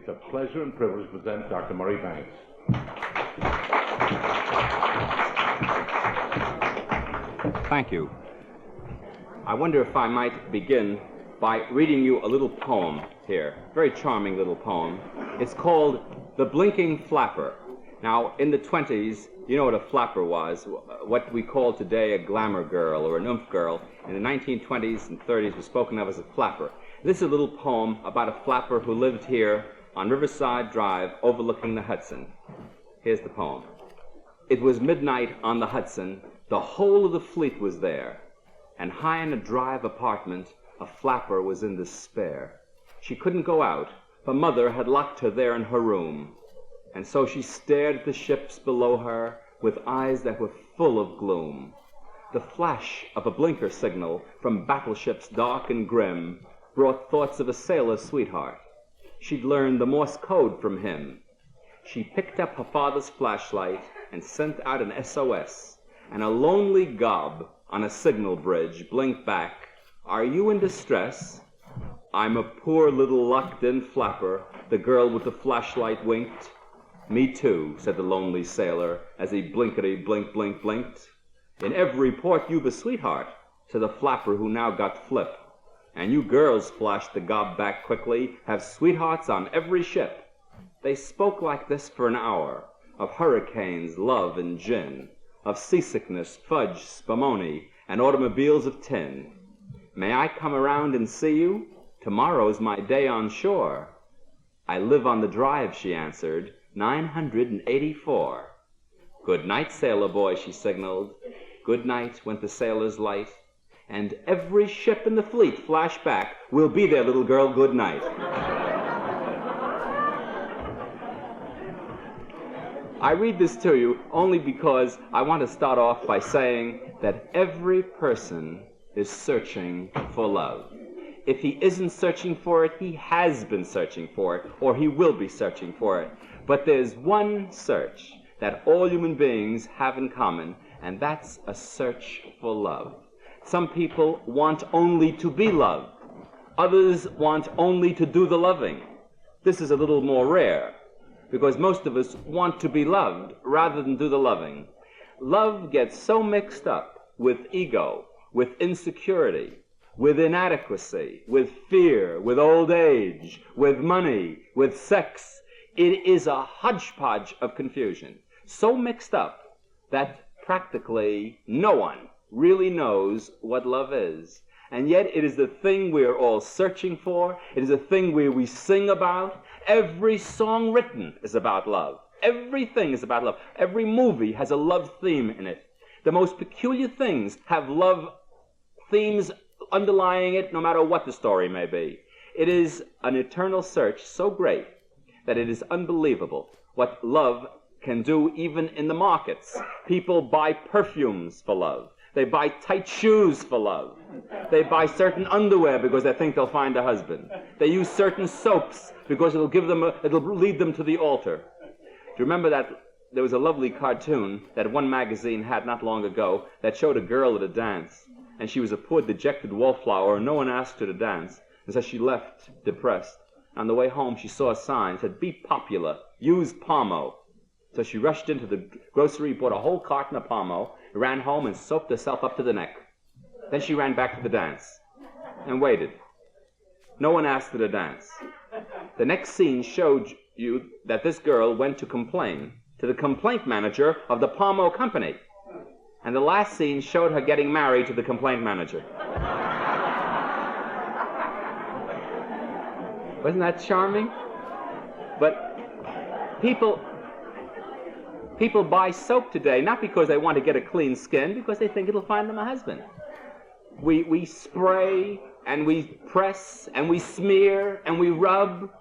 It's a pleasure and privilege to present Dr. Murray Banks. Thank you. I wonder if I might begin by reading you a little poem here. Very charming little poem. It's called The Blinking Flapper. Now, in the 20s, you know what a flapper was, what we call today a glamour girl or an oomph girl. In the 1920s and 30s was spoken of as a flapper. This is a little poem about a flapper who lived here on Riverside Drive overlooking the Hudson. Here's the poem. It was midnight on the Hudson. The whole of the fleet was there. And high in a drive apartment, a flapper was in despair. She couldn't go out. Her mother had locked her there in her room. And so she stared at the ships below her with eyes that were full of gloom. The flash of a blinker signal from battleships dark and grim brought thoughts of a sailor's sweetheart. She'd learned the Morse code from him. She picked up her father's flashlight and sent out an SOS, and a lonely gob on a signal bridge blinked back, "Are you in distress?" "I'm a poor little locked-in flapper," the girl with the flashlight winked. "Me too," said the lonely sailor as he blinkety-blink-blink-blinked. "In every port you've a sweetheart," said the flapper who now got flip. "And you girls," flashed the gob back quickly, "have sweethearts on every ship." They spoke like this for an hour, of hurricanes, love, and gin, of seasickness, fudge, spumoni, and automobiles of tin. "May I come around and see you? Tomorrow's my day on shore." "I live on the drive," she answered, 984. "Good night, sailor boy," she signaled. "Good night," went the sailor's light. And every ship in the fleet flashed back, "We'll be there, little girl, good night." I read this to you only because I want to start off by saying that every person is searching for love. If he isn't searching for it, he has been searching for it, or he will be searching for it. But there's one search that all human beings have in common, and that's a search for love. Some people want only to be loved. Others want only to do the loving. This is a little more rare, because most of us want to be loved rather than do the loving. Love gets so mixed up with ego, with insecurity, with inadequacy, with fear, with old age, with money, with sex. It is a hodgepodge of confusion, so mixed up that practically no one really knows what love is. And yet it is the thing we're all searching for. It is a thing we sing about. Every song written is about love. Everything is about love. Every movie has a love theme in it. The most peculiar things have love themes underlying it, no matter what the story may be. It is an eternal search so great that it is unbelievable what love can do even in the markets. People buy perfumes for love. They buy tight shoes for love. They buy certain underwear because they think they'll find a husband. They use certain soaps because it'll lead them to the altar. Do you remember that there was a lovely cartoon that one magazine had not long ago that showed a girl at a dance, and she was a poor dejected wallflower, and no one asked her to dance, and so she left depressed. On the way home, she saw a sign that said, "Be popular, use Palmo." So she rushed into the grocery, bought a whole carton of Palmo, ran home and soaped herself up to the neck. Then she ran back to the dance and waited. No one asked her to dance. The next scene showed you that this girl went to complain to the complaint manager of the Palmo company. And the last scene showed her getting married to the complaint manager. Wasn't that charming? But people buy soap today, not because they want to get a clean skin, because they think it'll find them a husband. We spray, and we press, and we smear, and we rub,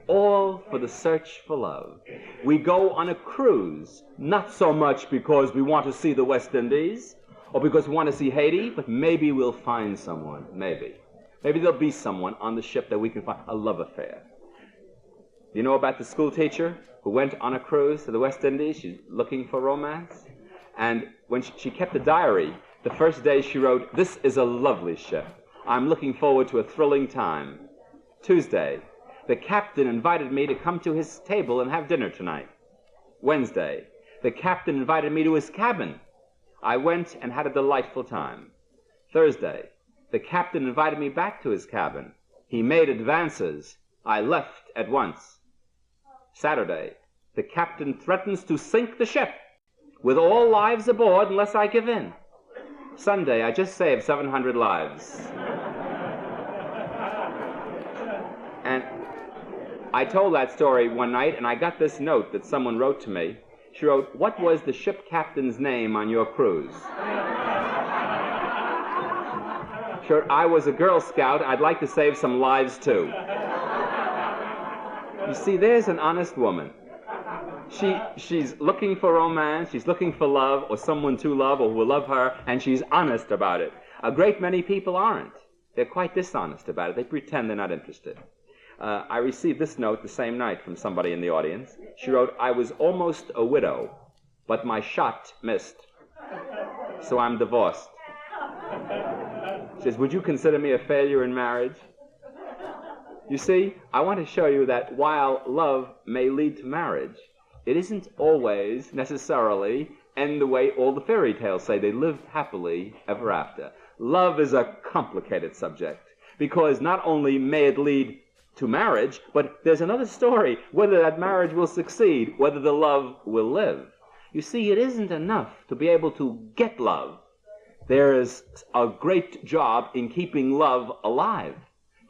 all for the search for love. We go on a cruise, not so much because we want to see the West Indies, or because we want to see Haiti, but maybe we'll find someone, maybe. Maybe there'll be someone on the ship that we can find, a love affair. You know about the school teacher who went on a cruise to the West Indies? She's looking for romance. And when she kept a diary, the first day she wrote, "This is a lovely ship. I'm looking forward to a thrilling time." Tuesday, the captain invited me to come to his table and have dinner tonight. Wednesday, the captain invited me to his cabin. I went and had a delightful time. Thursday, the captain invited me back to his cabin. He made advances. I left at once. Saturday, the captain threatens to sink the ship with all lives aboard unless I give in. Sunday, I just saved 700 lives. And I told that story one night, and I got this note that someone wrote to me. She wrote, "What was the ship captain's name on your cruise?" She wrote, "I was a Girl Scout. I'd like to save some lives, too." You see, there's an honest woman. She's looking for romance, she's looking for love, or someone to love, or who will love her, and she's honest about it. A great many people aren't. They're quite dishonest about it. They pretend they're not interested. I received this note the same night from somebody in the audience. She wrote, "I was almost a widow, but my shot missed, so I'm divorced." She says, "Would you consider me a failure in marriage?" You see, I want to show you that while love may lead to marriage, it isn't always necessarily end the way all the fairy tales say. They lived happily ever after. Love is a complicated subject, because not only may it lead to marriage, but there's another story, whether that marriage will succeed, whether the love will live. You see, it isn't enough to be able to get love. There is a great job in keeping love alive,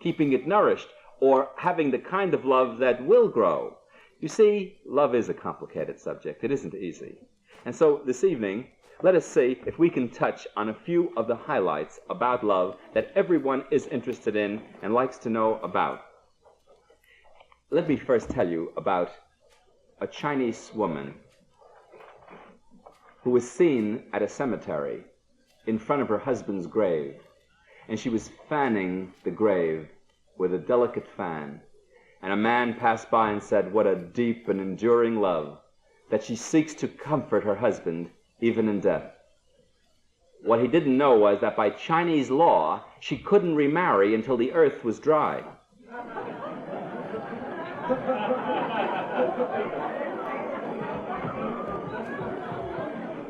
keeping it nourished, or having the kind of love that will grow. You see, love is a complicated subject. It isn't easy. And so this evening, let us see if we can touch on a few of the highlights about love that everyone is interested in and likes to know about. Let me first tell you about a Chinese woman who was seen at a cemetery in front of her husband's grave, and she was fanning the grave with a delicate fan. And a man passed by and said, "What a deep and enduring love, that she seeks to comfort her husband even in death." What he didn't know was that by Chinese law, she couldn't remarry until the earth was dry.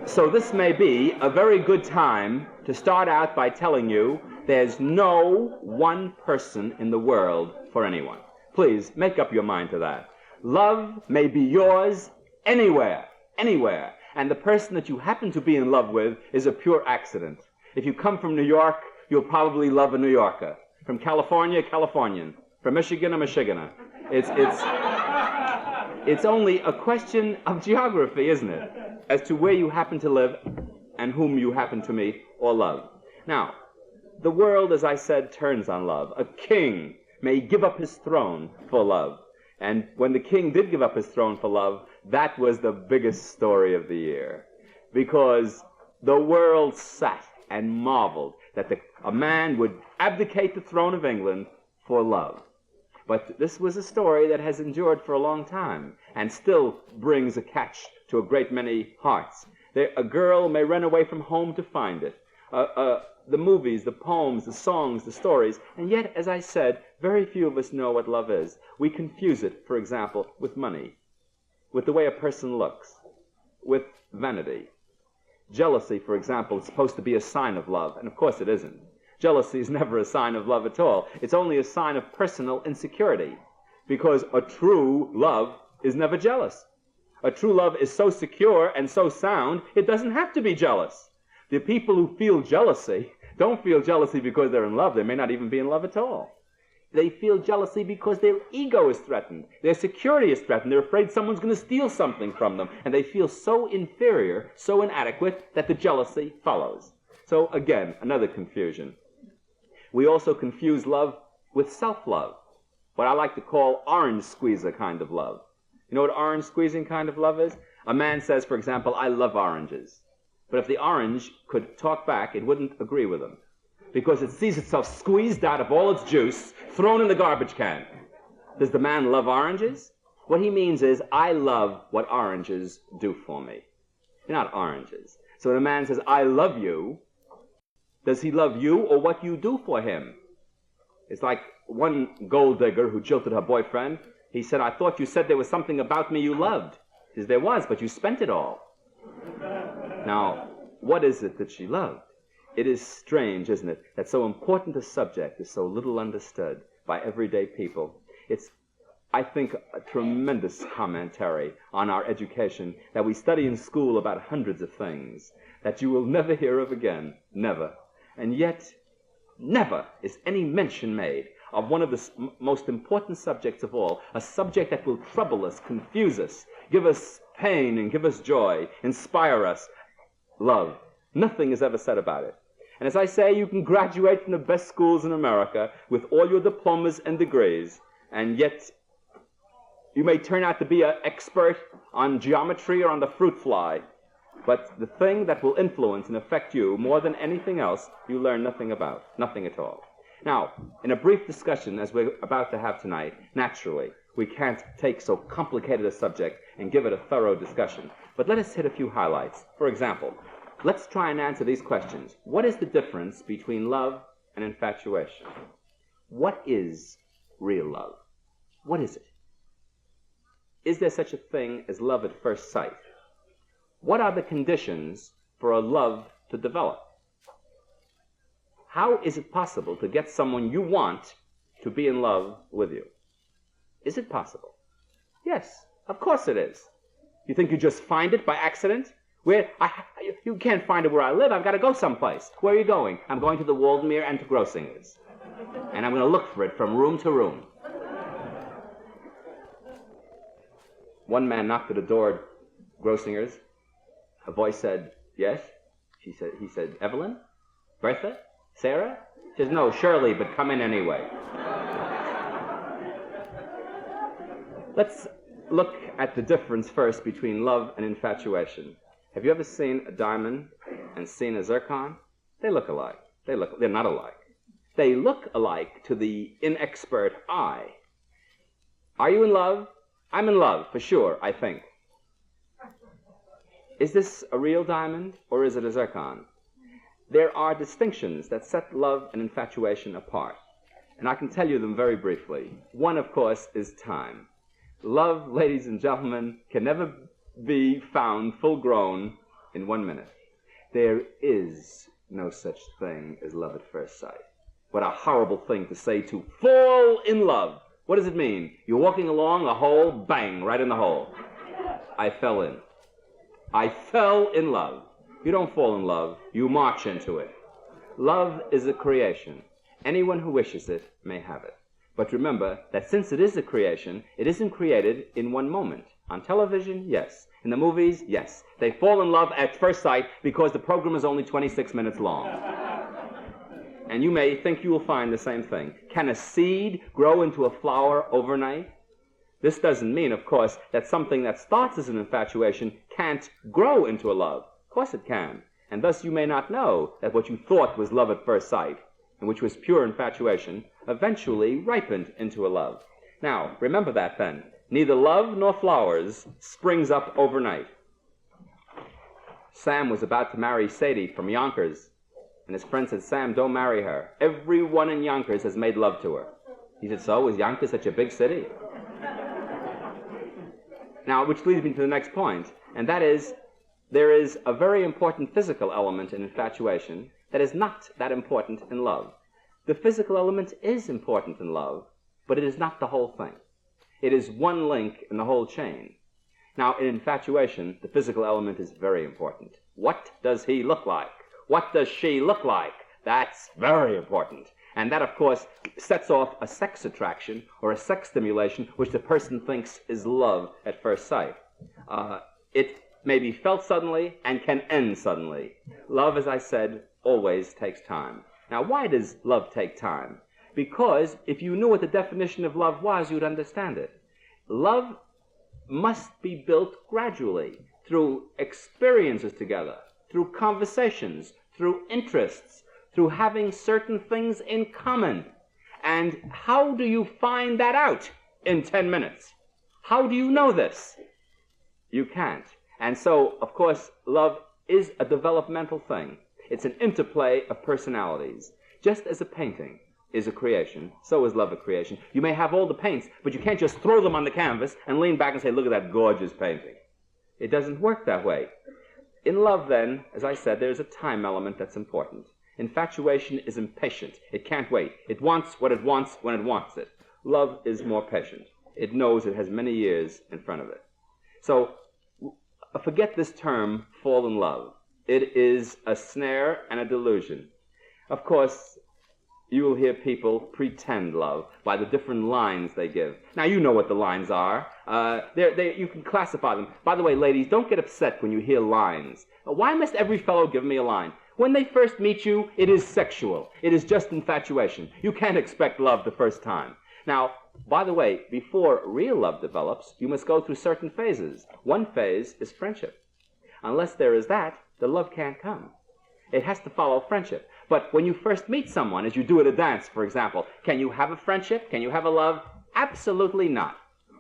So this may be a very good time to start out by telling you there's no one person in the world for anyone. Please, make up your mind to that. Love may be yours anywhere, anywhere. And the person that you happen to be in love with is a pure accident. If you come from New York, you'll probably love a New Yorker. From California, a Californian. From Michigan, a Michiganer. It's only a question of geography, isn't it? As to where you happen to live and whom you happen to meet or love. Now, the world, as I said, turns on love. A king may give up his throne for love. And when the king did give up his throne for love, that was the biggest story of the year. Because the world sat and marveled that a man would abdicate the throne of England for love. But this was a story that has endured for a long time and still brings a catch to a great many hearts. A girl may run away from home to find it. The movies, the poems, the songs, the stories, and yet, as I said, very few of us know what love is. We confuse it, for example, with money, with the way a person looks, with vanity. Jealousy, for example, is supposed to be a sign of love, and of course it isn't. Jealousy is never a sign of love at all. It's only a sign of personal insecurity, because a true love is never jealous. A true love is so secure and so sound, it doesn't have to be jealous. The people who feel jealousy don't feel jealousy because they're in love. They may not even be in love at all. They feel jealousy because their ego is threatened. Their security is threatened. They're afraid someone's going to steal something from them. And they feel so inferior, so inadequate, that the jealousy follows. So again, another confusion. We also confuse love with self-love, what I like to call orange squeezer kind of love. You know what orange squeezing kind of love is? A man says, for example, "I love oranges." But if the orange could talk back, it wouldn't agree with him, because it sees itself squeezed out of all its juice, thrown in the garbage can. Does the man love oranges? What he means is, I love what oranges do for me. They're not oranges. So when a man says, "I love you," does he love you or what you do for him? It's like one gold digger who jilted her boyfriend, he said, "I thought you said there was something about me you loved." She said, "There was, but you spent it all." Now, what is it that she loved? It is strange, isn't it, that so important a subject is so little understood by everyday people. It's, I think, a tremendous commentary on our education that we study in school about hundreds of things that you will never hear of again, never. And yet, never is any mention made of one of the most important subjects of all, a subject that will trouble us, confuse us, give us pain and give us joy, inspire us, love. Nothing is ever said about it. And as I say, you can graduate from the best schools in America with all your diplomas and degrees, and yet you may turn out to be an expert on geometry or on the fruit fly, but the thing that will influence and affect you more than anything else, you learn nothing about, nothing at all. Now, in a brief discussion, as we're about to have tonight, naturally, we can't take so complicated a subject and give it a thorough discussion. But let us hit a few highlights. For example, let's try and answer these questions. What is the difference between love and infatuation? What is real love? What is it? Is there such a thing as love at first sight? What are the conditions for a love to develop? How is it possible to get someone you want to be in love with you? Is it possible? Yes, of course it is. You think you just find it by accident? You can't find it where I live. I've got to go someplace. Where are you going? I'm going to the Waldemere and to Grossinger's. And I'm going to look for it from room to room. One man knocked at a door at Grossinger's. A voice said, "Yes?" He said, "Evelyn? Bertha? Sarah?" She says, "No, Shirley, but come in anyway." Let's look at the difference first between love and infatuation. Have you ever seen a diamond and seen a zircon? They look alike. They're not alike. They look alike to the inexpert eye. Are you in love? I'm in love, for sure, I think. Is this a real diamond, or is it a zircon? There are distinctions that set love and infatuation apart, and I can tell you them very briefly. One, of course, is time. Love, ladies and gentlemen, can never be found full-grown in 1 minute. There is no such thing as love at first sight. What a horrible thing to say, to fall in love. What does it mean? You're walking along, a hole, bang, right in the hole. I fell in. I fell in love. You don't fall in love, you march into it. Love is a creation. Anyone who wishes it may have it. But remember that since it is a creation, it isn't created in 1 moment. On television, yes. In the movies, yes. They fall in love at first sight because the program is only 26 minutes long. And you may think you will find the same thing. Can a seed grow into a flower overnight? This doesn't mean, of course, that something that starts as an infatuation can't grow into a love. Of course it can. And thus you may not know that what you thought was love at first sight, and which was pure infatuation, eventually ripened into a love. Now, remember that then. Neither love nor flowers springs up overnight. Sam was about to marry Sadie from Yonkers, and his friend said, "Sam, don't marry her. Everyone in Yonkers has made love to her." He said, "So, is Yonkers such a big city?" Now, which leads me to the next point, and that is, there is a very important physical element in infatuation that is not that important in love. The physical element is important in love, but it is not the whole thing. It is one link in the whole chain. Now, in infatuation, the physical element is very important. What does he look like? What does she look like? That's very important. And that, of course, sets off a sex attraction or a sex stimulation which the person thinks is love at first sight. It may be felt suddenly and can end suddenly. Love, as I said, always takes time. Now, why does love take time? Because if you knew what the definition of love was, you'd understand it. Love must be built gradually through experiences together, through conversations, through interests, through having certain things in common. And how do you find that out in 10 minutes? How do you know this? You can't. And so, of course, love is a developmental thing. It's an interplay of personalities. Just as a painting. is a creation. So is love a creation. You may have all the paints, but you can't just throw them on the canvas and lean back and say, look at that gorgeous painting. It doesn't work that way. In love, then, as I said, there's a time element that's important. Infatuation is impatient. It can't wait. It wants what it wants when it wants it. Love is more patient. It knows it has many years in front of it. So forget this term, fall in love. It is a snare and a delusion. Of course, you will hear people pretend love by the different lines they give. Now, you know what the lines are. You can classify them. By the way, ladies, don't get upset when you hear lines. Why must every fellow give me a line? When they first meet you, it is sexual. It is just infatuation. You can't expect love the first time. Now, by the way, before real love develops, you must go through certain phases. One phase is friendship. Unless there is that, the love can't come. It has to follow friendship. But when you first meet someone, as you do at a dance, for example, can you have a friendship? Can you have a love? Absolutely not.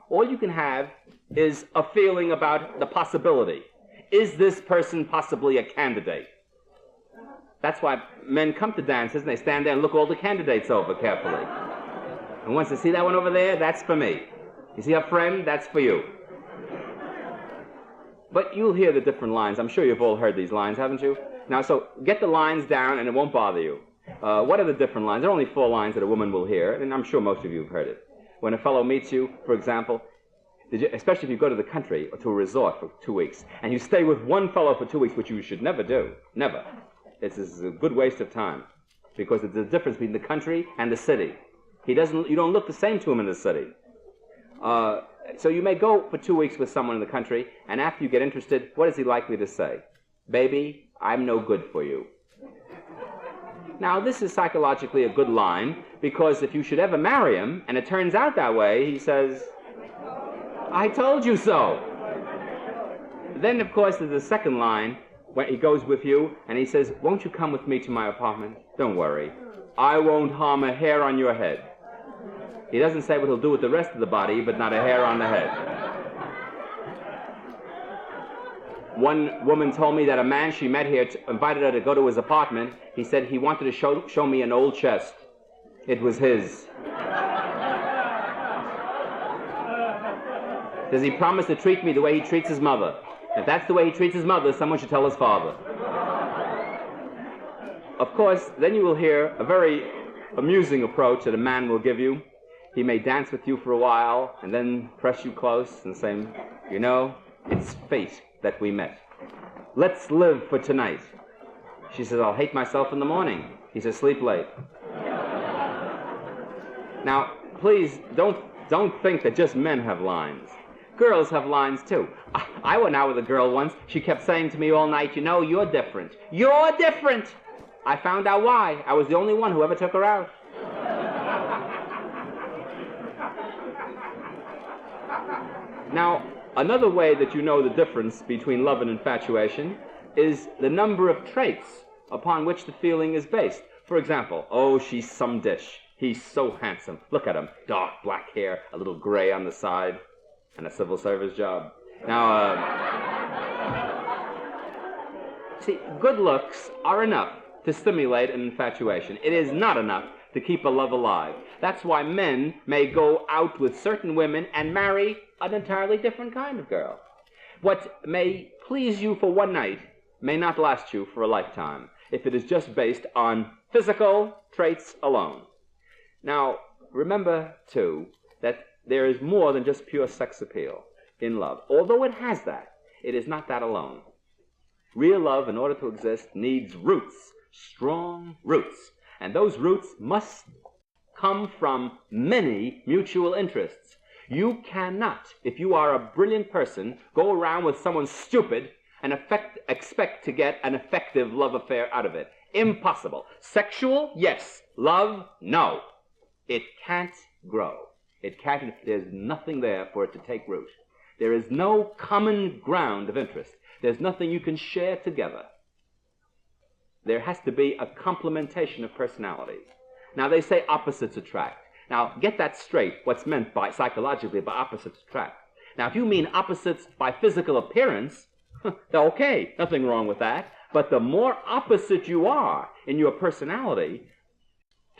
All you can have is a feeling about the possibility. Is this person possibly a candidate? That's why men come to dances and they stand there and look all the candidates over carefully. And once they see that one over there, that's for me. You see a friend? That's for you. But you'll hear the different lines. I'm sure you've all heard these lines, haven't you? Now, so get the lines down and it won't bother you. What are the different lines? There are only 4 lines that a woman will hear, and I'm sure most of you have heard it. When a fellow meets you, for example, especially if you go to the country or to a resort for 2 weeks, and you stay with one fellow for 2 weeks, which you should never do. Never. This is a good waste of time, because there's a difference between the country and the city. You don't look the same to him in the city. So you may go for 2 weeks with someone in the country, and after you get interested, what is he likely to say? Baby, I'm no good for you. Now, this is psychologically a good line, because if you should ever marry him, and it turns out that way, he says, I told you so. Then, of course, there's the second line, when he goes with you, and he says, won't you come with me to my apartment? Don't worry. I won't harm a hair on your head. He doesn't say what he'll do with the rest of the body, but not a hair on the head. One woman told me that a man she met here invited her to go to his apartment. He said he wanted to show me an old chest. It was his. Does he promise to treat me the way he treats his mother? If that's the way he treats his mother, someone should tell his father. Of course, then you will hear a very amusing approach that a man will give you. He may dance with you for a while and then press you close and say, you know, it's fate that we met. Let's live for tonight. She says, I'll hate myself in the morning. He says, sleep late. Now, please don't think that just men have lines. Girls have lines too. I went out with a girl once. She kept saying to me all night, you know, you're different. You're different. I found out why. I was the only one who ever took her out. Now, another way that you know the difference between love and infatuation is the number of traits upon which the feeling is based. For example, oh, she's some dish. He's so handsome. Look at him. Dark black hair, a little gray on the side, and a civil service job. Now, see, good looks are enough to stimulate an infatuation. It is not enough to keep a love alive. That's why men may go out with certain women and marry an entirely different kind of girl. What may please you for one night may not last you for a lifetime if it is just based on physical traits alone. Now, remember, too, that there is more than just pure sex appeal in love. Although it has that, it is not that alone. Real love, in order to exist, needs roots, strong roots. And those roots must come from many mutual interests. You cannot, if you are a brilliant person, go around with someone stupid and expect to get an effective love affair out of it. Impossible. Sexual, yes. Love, no. It can't grow. It can't. There's nothing there for it to take root. There is no common ground of interest. There's nothing you can share together. There has to be a complementation of personalities. Now, they say opposites attract. Now, get that straight, what's meant by psychologically by opposites attract. Now, if you mean opposites by physical appearance, okay, nothing wrong with that. But the more opposite you are in your personality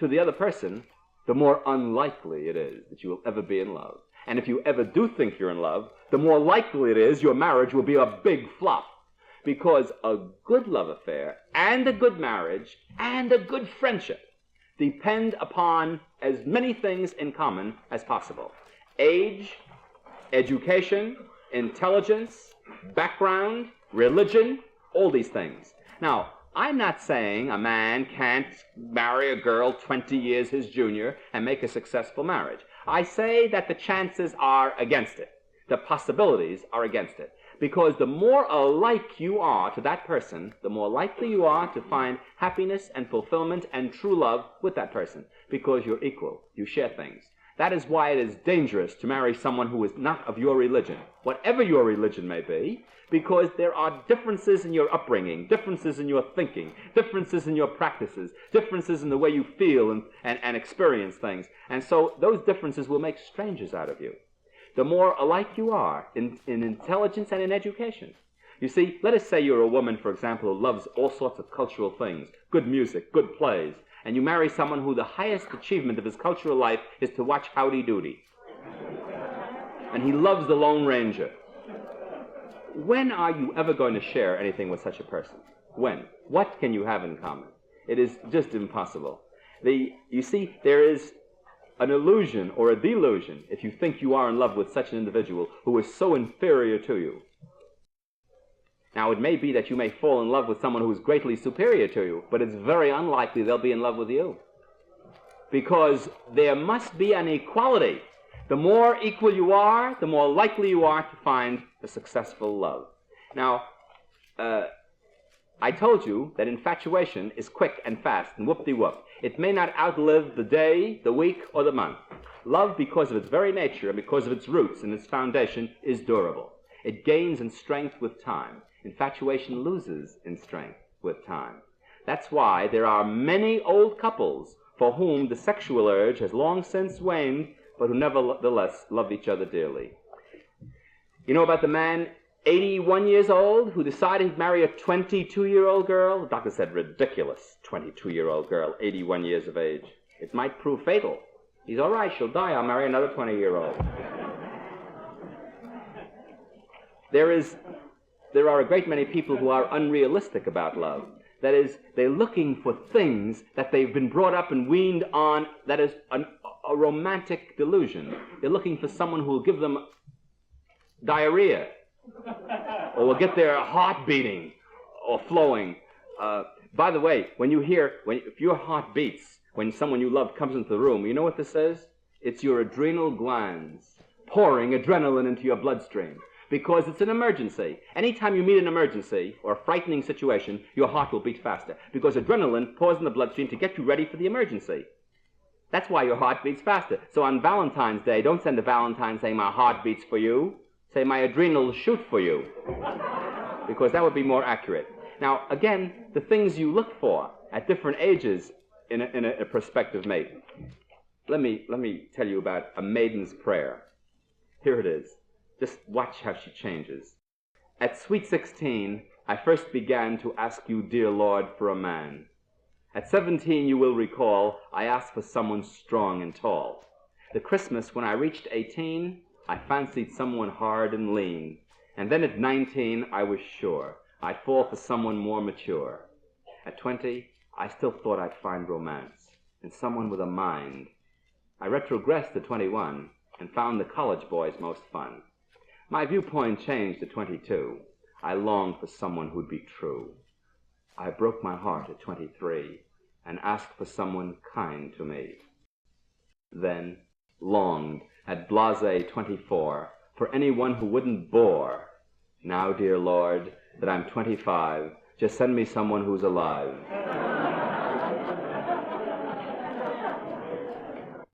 to the other person, the more unlikely it is that you will ever be in love. And if you ever do think you're in love, the more likely it is your marriage will be a big flop. Because a good love affair and a good marriage and a good friendship depend upon as many things in common as possible. Age, education, intelligence, background, religion, all these things. Now, I'm not saying a man can't marry a girl 20 years his junior and make a successful marriage. I say that the chances are against it. The possibilities are against it. Because the more alike you are to that person, the more likely you are to find happiness and fulfillment and true love with that person. Because you're equal. You share things. That is why it is dangerous to marry someone who is not of your religion, whatever your religion may be, because there are differences in your upbringing, differences in your thinking, differences in your practices, differences in the way you feel and experience things. And so those differences will make strangers out of you. The more alike you are in intelligence and in education. You see, let us say you're a woman, for example, who loves all sorts of cultural things, good music, good plays, and you marry someone who the highest achievement of his cultural life is to watch Howdy Doody. And he loves the Lone Ranger. When are you ever going to share anything with such a person? When? What can you have in common? It is just impossible. You see, there is an illusion or a delusion if you think you are in love with such an individual who is so inferior to you. Now, it may be that you may fall in love with someone who is greatly superior to you, but it's very unlikely they'll be in love with you. Because there must be an equality. The more equal you are, the more likely you are to find a successful love. Now, I told you that infatuation is quick and fast and whoop-de-whoop. It may not outlive the day, the week, or the month. Love, because of its very nature and because of its roots and its foundation, is durable. It gains in strength with time. Infatuation loses in strength with time. That's why there are many old couples for whom the sexual urge has long since waned, but who nevertheless love each other dearly. You know about the man, 81 years old, who decided to marry a 22-year-old girl? The doctor said, ridiculous, 22-year-old girl, 81 years of age. It might prove fatal. He's all right, she'll die, I'll marry another 20-year-old. There are a great many people who are unrealistic about love. That is, they're looking for things that they've been brought up and weaned on that is a romantic delusion. They're looking for someone who will give them diarrhea, or will get their heart beating or flowing. By the way, if your heart beats when someone you love comes into the room, you know what this is? It's your adrenal glands pouring adrenaline into your bloodstream. Because it's an emergency. Anytime you meet an emergency or a frightening situation, your heart will beat faster. Because adrenaline pours in the bloodstream to get you ready for the emergency. That's why your heart beats faster. So on Valentine's Day, don't send a Valentine saying, my heart beats for you. Say, my adrenals shoot for you. Because that would be more accurate. Now, again, the things you look for at different ages in a prospective mate. Let me tell you about a maiden's prayer. Here it is. Just watch how she changes. At sweet 16, I first began to ask you, dear Lord, for a man. At 17, you will recall, I asked for someone strong and tall. The Christmas when I reached 18, I fancied someone hard and lean. And then at 19, I was sure I'd fall for someone more mature. At 20, I still thought I'd find romance in someone with a mind. I retrogressed to 21 and found the college boys most fun. My viewpoint changed at 22. I longed for someone who'd be true. I broke my heart at 23 and asked for someone kind to me. Then longed at blase 24 for anyone who wouldn't bore. Now, dear Lord, that I'm 25, just send me someone who's alive.